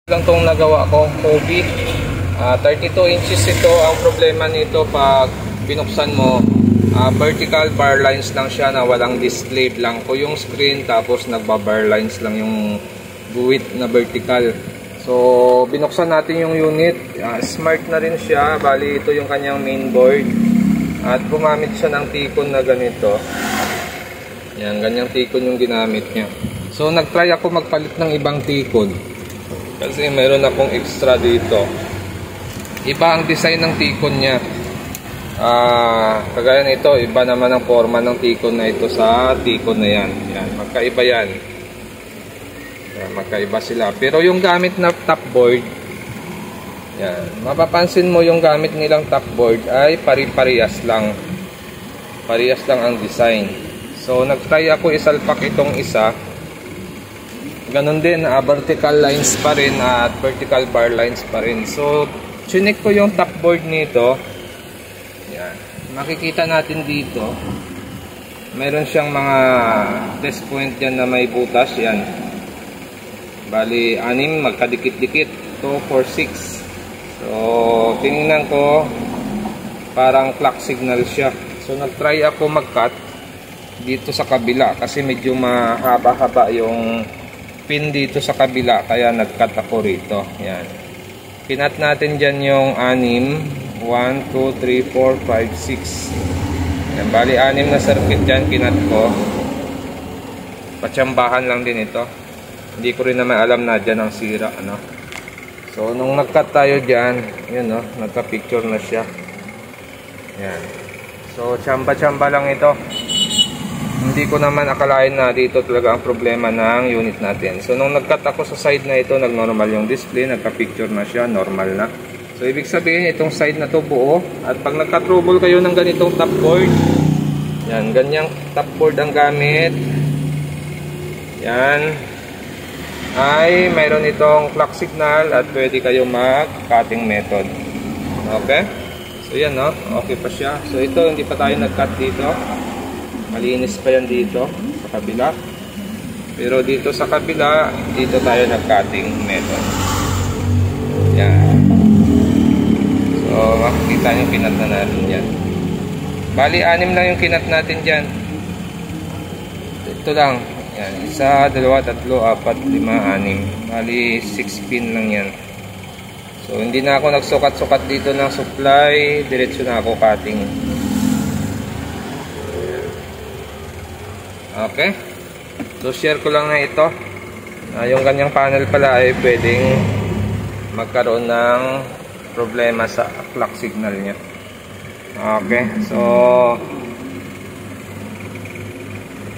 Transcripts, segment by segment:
Lang tong nagawa ko, Kobe. 32 inches ito. Ang problema nito pag binuksan mo, vertical bar lines lang siya na walang display. Blanco yung screen, tapos nagba-bar lines lang yung guhit na vertical. So binuksan natin yung unit. Smart na rin siya. Bali ito yung kanyang main board. At gumamit siya ng tikon na ganito. Yan, ganyang tikon yung ginamit niya. So nagtry ako magpalit ng ibang tikon. Kasi meron akong extra dito. Iba ang design ng tikon niya. Kagaya nito, iba naman ang forma ng tikon na ito sa tikon na yan. Yan, magkaiba yan. Yan, magkaiba sila. Pero yung gamit na top board, yan, mapapansin mo yung gamit nilang top board ay pari-parehas lang. Parehas lang ang design. So nagtry ako isalpak itong isa. Ganon din, vertical lines pa rin at vertical bar lines pa rin. So, chinik ko yung top board nito. Yan. Makikita natin dito. Meron siyang mga test point dyan na may butas. Yan. Bali, 6, magkadikit-dikit. 2, 4, 6. So, tingnan ko, parang clock signal siya. So, nag-try ako mag-cut dito sa kabila kasi medyo mahaba-haba yung pin dito sa kabila, kaya nag-cut ako rito. Yan. Kinat natin dyan yung 6. 1, 2, 3, 4, 5, 6. Yan. Bali, 6 na circuit dyan, kinat ko. Patsambahan lang din ito. Hindi ko rin naman alam na dyan ang sira. Ano? So, nung nag-cut tayo dyan, yun, no? Nagka-picture na siya. Yan. So, tsamba-tsamba lang ito. Hindi ko naman akalain na dito talaga ang problema ng unit natin. So nung nag-cut ako sa side na ito, nag-normal yung display, nagka-picture na siya, normal na. So ibig sabihin itong side na to buo. At pag nagka-trouble kayo ng ganitong top board, yan, ganyang top board ang gamit. Yan. Ay mayroon itong clock signal at pwede kayo mag-cutting method. Okay? So yan, no? Okay pa siya. So ito, hindi pa tayo nag-cut dito. Malinis pa yan dito sa kabila. Pero dito sa kabila, dito tayo nag-cutting method. Yan. So makikita nyo, kinat na natin yan. Bali 6 lang yung kinat natin dyan. Ito lang. Yan. 1, 2, 3, 4, 5, 6. Bali 6 pin lang yan. So hindi na ako nagsukat-sukat dito ng supply. Diretso na ako cutting. Okay. So share ko lang na ito. Yung kanyang panel pala ay pwedeng magkaroon ng problema sa clock signal niya. Okay. So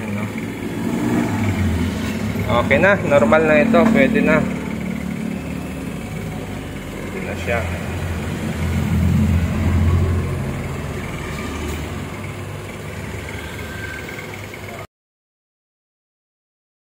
ano. Okay na. Normal na ito. Pwede na. Pwede na siya.